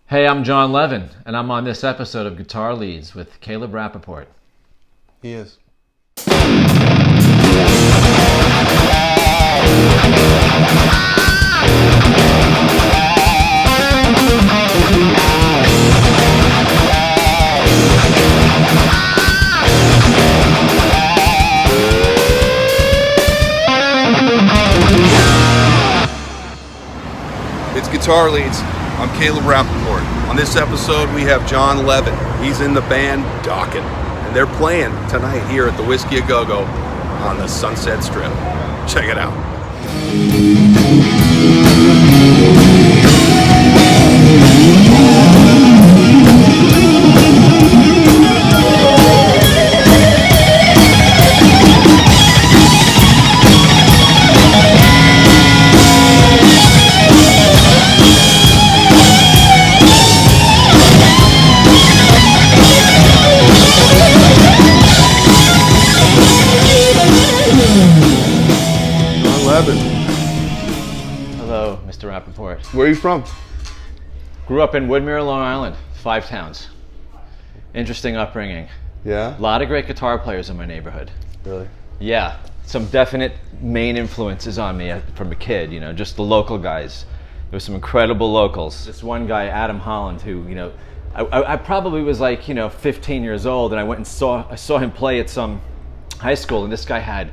Hey, I'm John Levin, and I'm on this episode of Guitar Leads with Caleb Rapoport. He is. It's Guitar Leads. I'm Caleb Rapoport. On this episode, we have John Levin. He's in the band Dokken, and they're playing tonight here at the Whiskey A Go Go on the Sunset Strip. Check it out. Levin. Hello, Mr. Rapoport. Where are you from? Grew up in Woodmere, Long Island, 5 towns. Interesting upbringing. Yeah? A lot of great guitar players in my neighborhood. Really? Yeah, some definite main influences on me from a kid, just the local guys. There were some incredible locals. This one guy, Adam Holland, who, I probably was 15 years old, and I went and saw him play at some high school, and this guy had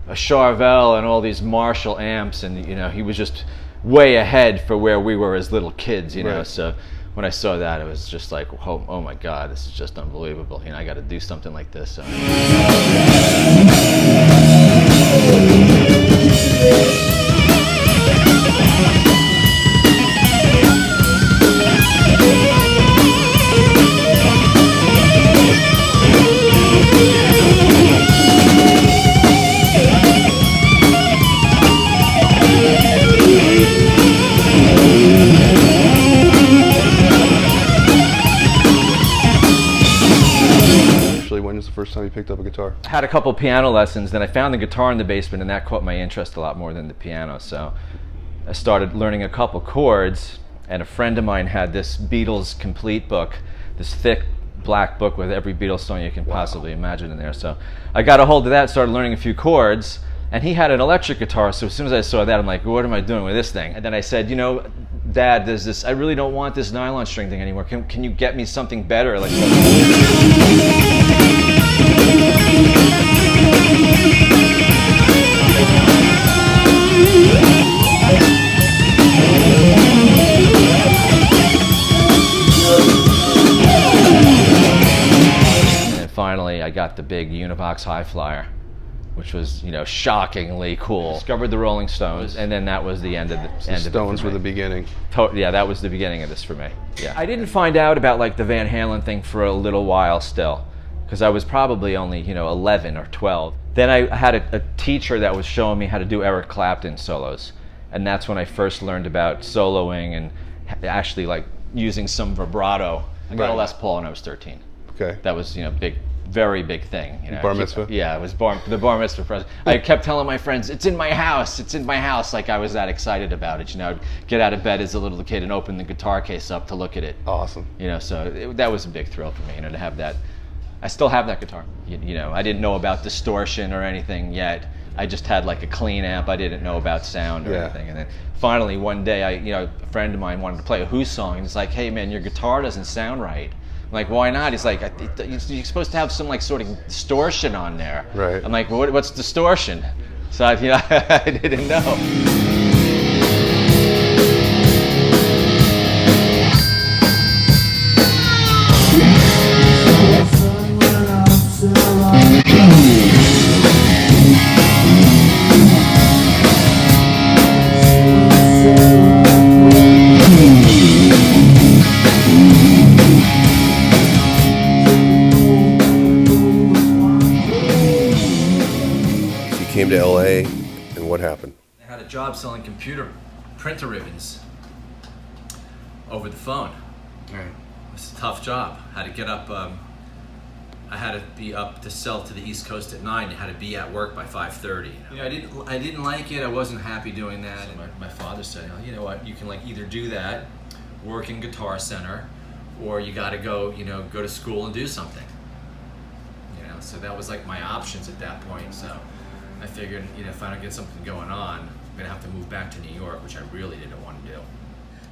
a Charvel and all these Marshall amps, and he was just way ahead for where we were as little kids, Right. So when I saw that, it was just like, oh my God, this is just unbelievable. I got to do something like this. So. When was the first time you picked up a guitar? I had a couple piano lessons, then I found the guitar in the basement, and that caught my interest a lot more than the piano. So I started learning a couple chords, and a friend of mine had this Beatles complete book, this thick black book with every Beatles song you can possibly imagine in there. So I got a hold of that, started learning a few chords, and he had an electric guitar, so as soon as I saw that, I'm like, what am I doing with this thing? And then I said, Dad, there's this, I really don't want this nylon string thing anymore. Can you get me something better? And finally, I got the big Univox High Flyer, which was, shockingly cool. Discovered the Rolling Stones, and then that was the end of the Stones were the beginning. Yeah, that was the beginning of this for me. Yeah, I didn't find out about the Van Halen thing for a little while still, because I was probably only 11 or 12. Then I had a teacher that was showing me how to do Eric Clapton solos, and that's when I first learned about soloing and actually using some vibrato. I got a Les Paul when I was 13. Okay. That was big. Very big thing. Bar mitzvah? Yeah, it was the bar mitzvah present. I kept telling my friends, it's in my house, like I was that excited about it. I'd get out of bed as a little kid and open the guitar case up to look at it. Awesome. So that was a big thrill for me, to have that. I still have that guitar. I didn't know about distortion or anything yet. I just had a clean amp. I didn't know about sound or anything. And then finally one day, a friend of mine wanted to play a Who song, and he's like, hey man, your guitar doesn't sound right. I'm like, why not? He's like, you're supposed to have some sort of distortion on there. Right. I'm like, what's distortion? So I didn't know. Came to LA, and what happened? I had a job selling computer printer ribbons over the phone. Right. It was a tough job. Had to get up. I had to be up to sell to the East Coast at 9. I had to be at work by 5:30. I didn't like it. I wasn't happy doing that. So my father said, you know what? You can either do that, work in Guitar Center, or you got to go, go to school and do something. So that was like my options at that point. So I figured, if I don't get something going on, I'm gonna have to move back to New York, which I really didn't want to do.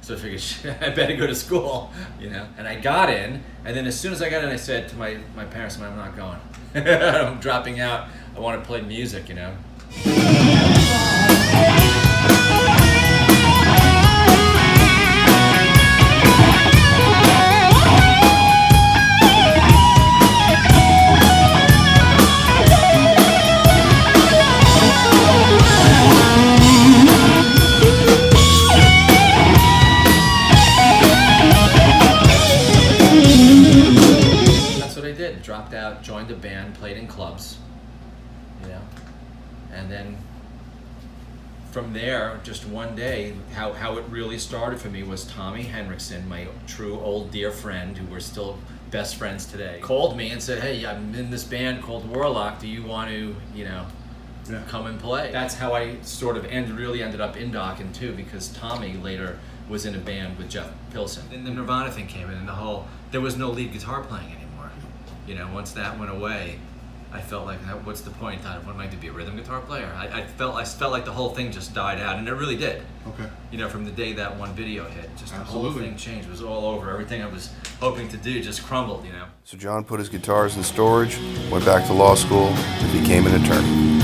So I figured I better go to school, And I got in, and then as soon as I got in, I said to my parents, I'm not going. I'm dropping out. I want to play music, Dropped out, joined a band, played in clubs, and then from there, just one day, how it really started for me was Tommy Henriksen, my true old dear friend, who we're still best friends today, called me and said, hey, I'm in this band called Warlock, do you want to, come and play? That's how I sort of really ended up in Dokken too, because Tommy later was in a band with Jeff Pilson. Then the Nirvana thing came in, and there was no lead guitar playing anymore. Once that went away, I felt like, what's the point? What am I to be a rhythm guitar player? I felt like the whole thing just died out, and it really did. Okay. From the day that one video hit, just the whole thing changed. It was all over. Everything I was hoping to do just crumbled. So John put his guitars in storage, went back to law school, and became an attorney.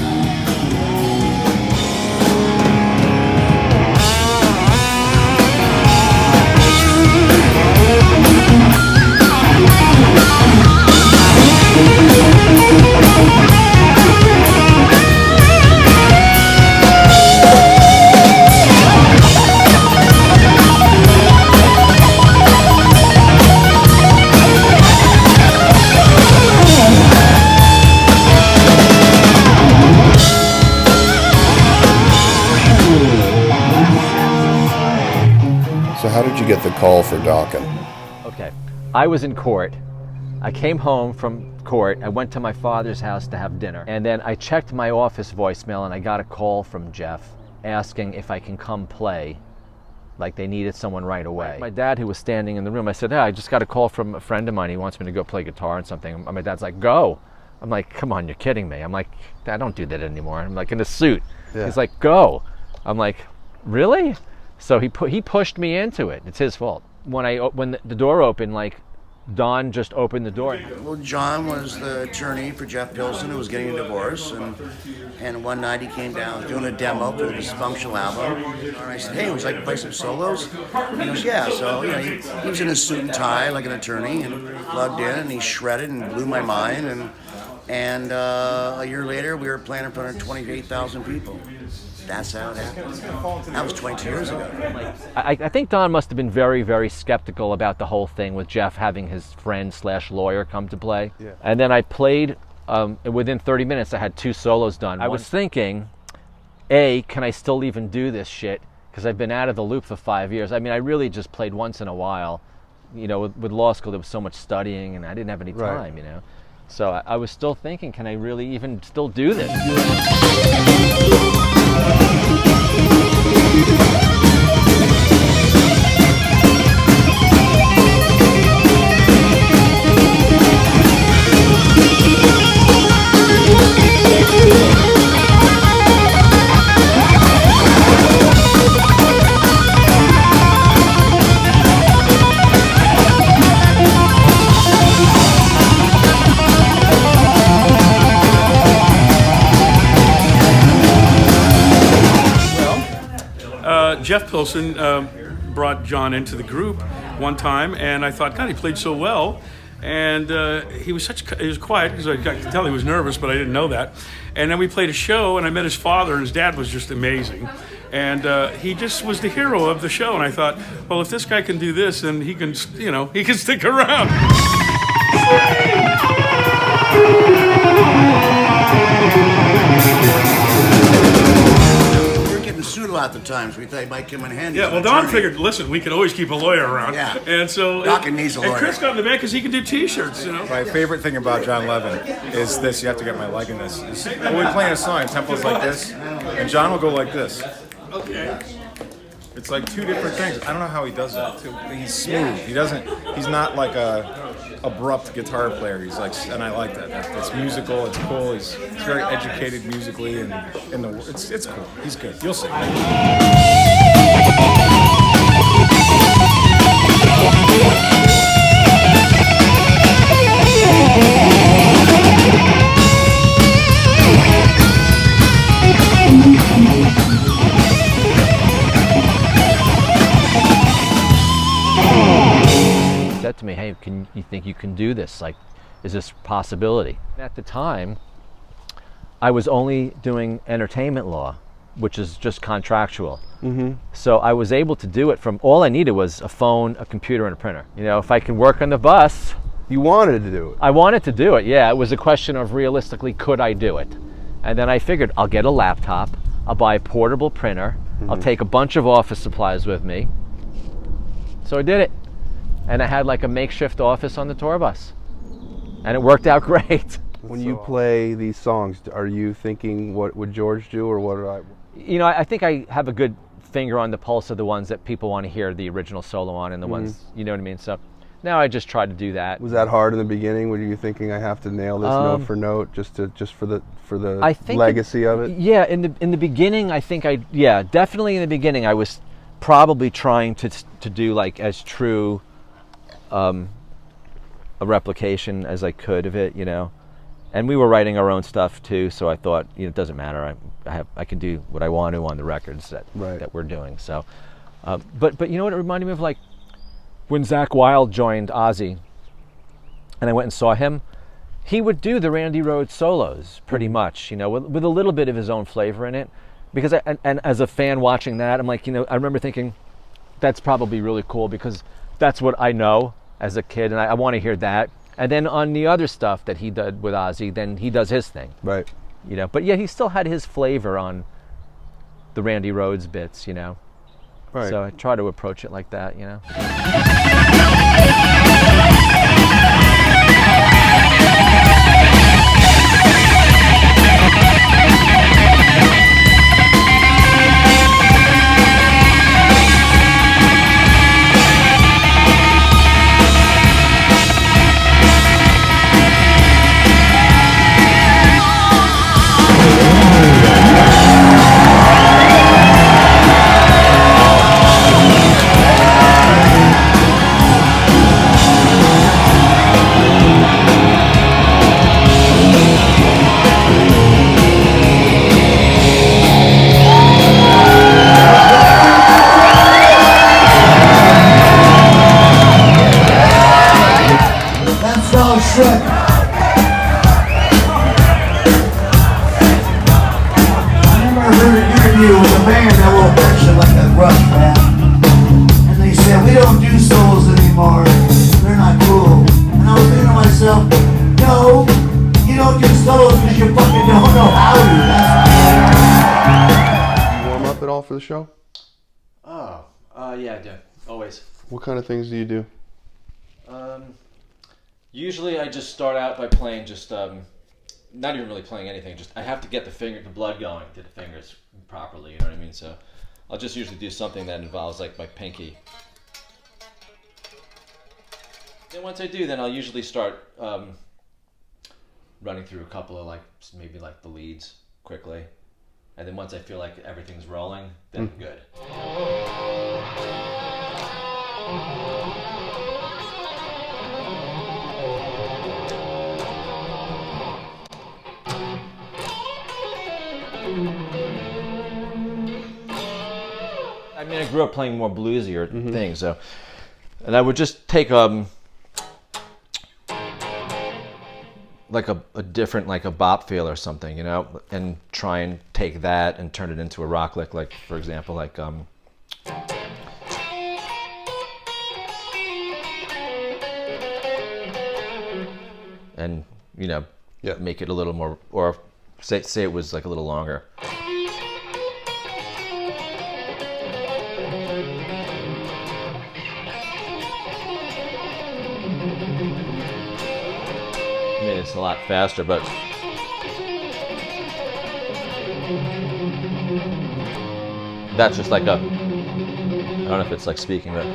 So how did you get the call for Dokken? Okay, I was in court. I came home from court. I went to my father's house to have dinner. And then I checked my office voicemail and I got a call from Jeff asking if I can come play. Like they needed someone right away. My dad, who was standing in the room, I said, hey, I just got a call from a friend of mine. He wants me to go play guitar and something. And my dad's like, go. I'm like, come on, you're kidding me. I'm like, I don't do that anymore. I'm like in a suit. Yeah. He's like, go. I'm like, really? So he pushed me into it. It's his fault. When the door opened, like Don just opened the door. Well, John was the attorney for Jeff Pilson, who was getting a divorce, and one night he came down doing a demo for the Dysfunctional album. And I said, hey, would you like to play some solos? He goes, yeah. So he was in a suit and tie like an attorney and plugged in, and he shredded and blew my mind. And a year later, we were playing in front of 28,000 people. That's how it happened. That was 22 years ago. I think Don must have been very, very skeptical about the whole thing with Jeff having his friend/lawyer come to play. Yeah. And then I played, within 30 minutes I had 2 solos done. I was thinking, can I still even do this shit? Because I've been out of the loop for 5 years. I mean, I really just played once in a while. With law school there was so much studying and I didn't have any time, So I was still thinking, can I really even still do this? Jeff Pilson brought John into the group one time, and I thought, God, he played so well. And he was quiet because I could tell he was nervous, but I didn't know that. And then we played a show, and I met his father, and his dad was just amazing. And he just was the hero of the show. And I thought, well, if this guy can do this, then he can, he can stick around. Suit a lot of times. We thought he might come in handy. Yeah, well, Don figured, listen, we could always keep a lawyer around. Yeah. And so Dokken needs a lawyer. And Chris got in the band because he can do T-shirts, My favorite thing about John Levin is this. You have to get my leg in this. When we're playing a song, tempos like this, and John will go like this. Okay. It's like two different things. I don't know how he does that. He's smooth. He's not like a abrupt guitar player. He's like, and I like that. It's musical. It's cool. He's very educated musically, and it's cool. He's good. You'll see. Said to me, hey, you think you can do this? Like, is this a possibility? At the time, I was only doing entertainment law, which is just contractual. So I was able to do it from, all I needed was a phone, a computer, and a printer. You know, if I can work on the bus. You wanted to do it. I wanted to do it, yeah. It was a question of realistically, could I do it? And then I figured, I'll get a laptop, I'll buy a portable printer, I'll take a bunch of office supplies with me. So I did it. And I had like a makeshift office on the tour bus. And it worked out great. When you play these songs, are you thinking, what would George do, or what did I? You know, I think I have a good finger on the pulse of the ones that people want to hear the original solo on, and the ones, you know what I mean? So now I just try to do that. Was that hard in the beginning? Were you thinking I have to nail this note for note just for the I think legacy of it? Yeah, in the beginning, I think definitely in the beginning I was probably trying to do like as true a replication as I could of it, you know. And we were writing our own stuff too, so I thought, you know, it doesn't matter. I can do what I want to on the records that we're doing. So, but you know what it reminded me of, like when Zakk Wylde joined Ozzy, and I went and saw him. He would do the Randy Rhoads solos pretty much, you know, with a little bit of his own flavor in it. Because and as a fan watching that, I'm like, you know, I remember thinking, that's probably really cool because that's what I know as a kid, and I want to hear that. And then on the other stuff that he did with Ozzy, then he does his thing. Right. You know, but yeah, he still had his flavor on the Randy Rhoads bits, you know. Right. So I try to approach it like that, you know. For the show? Yeah, I do. Always. What kind of things do you do? Usually I just start out by playing just, not even really playing anything, just I have to get the blood going to the fingers properly, you know what I mean? So I'll just usually do something that involves like my pinky. Then once I do, then I'll usually start running through a couple of maybe the leads quickly. And then once I feel like everything's rolling, then I'm good. I mean, I grew up playing more bluesier things, so, and I would just take like a different, like a bop feel or something, you know, and try and take that and turn it into a rock lick, like for example, like and you know, make it a little more, or say it was like a little longer. It's a lot faster, but that's just like a don't know if it's like speaking, but I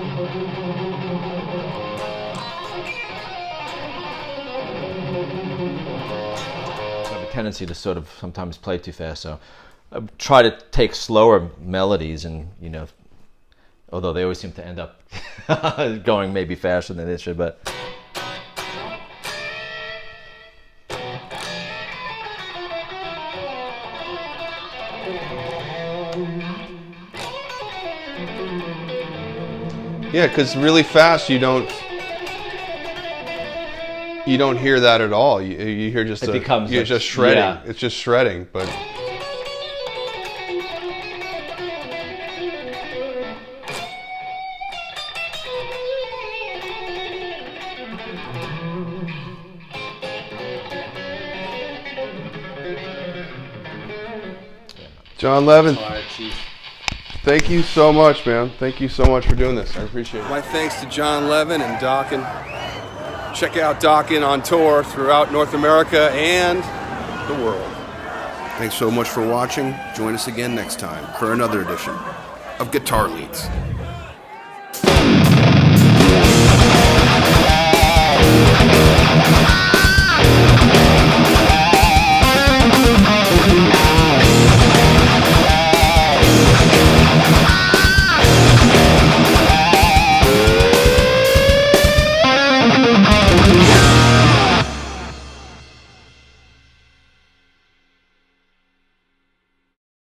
have a tendency to sort of sometimes play too fast, so I try to take slower melodies, and although they always seem to end up going maybe faster than they should, but. Yeah, because really fast you don't hear that at all. You hear just you're just shredding. Yeah. It's just shredding, but. John Levin, thank you so much, man. Thank you so much for doing this. I appreciate it. My thanks to John Levin and Dokken. Check out Dokken on tour throughout North America and the world. Thanks so much for watching. Join us again next time for another edition of Guitar Leads.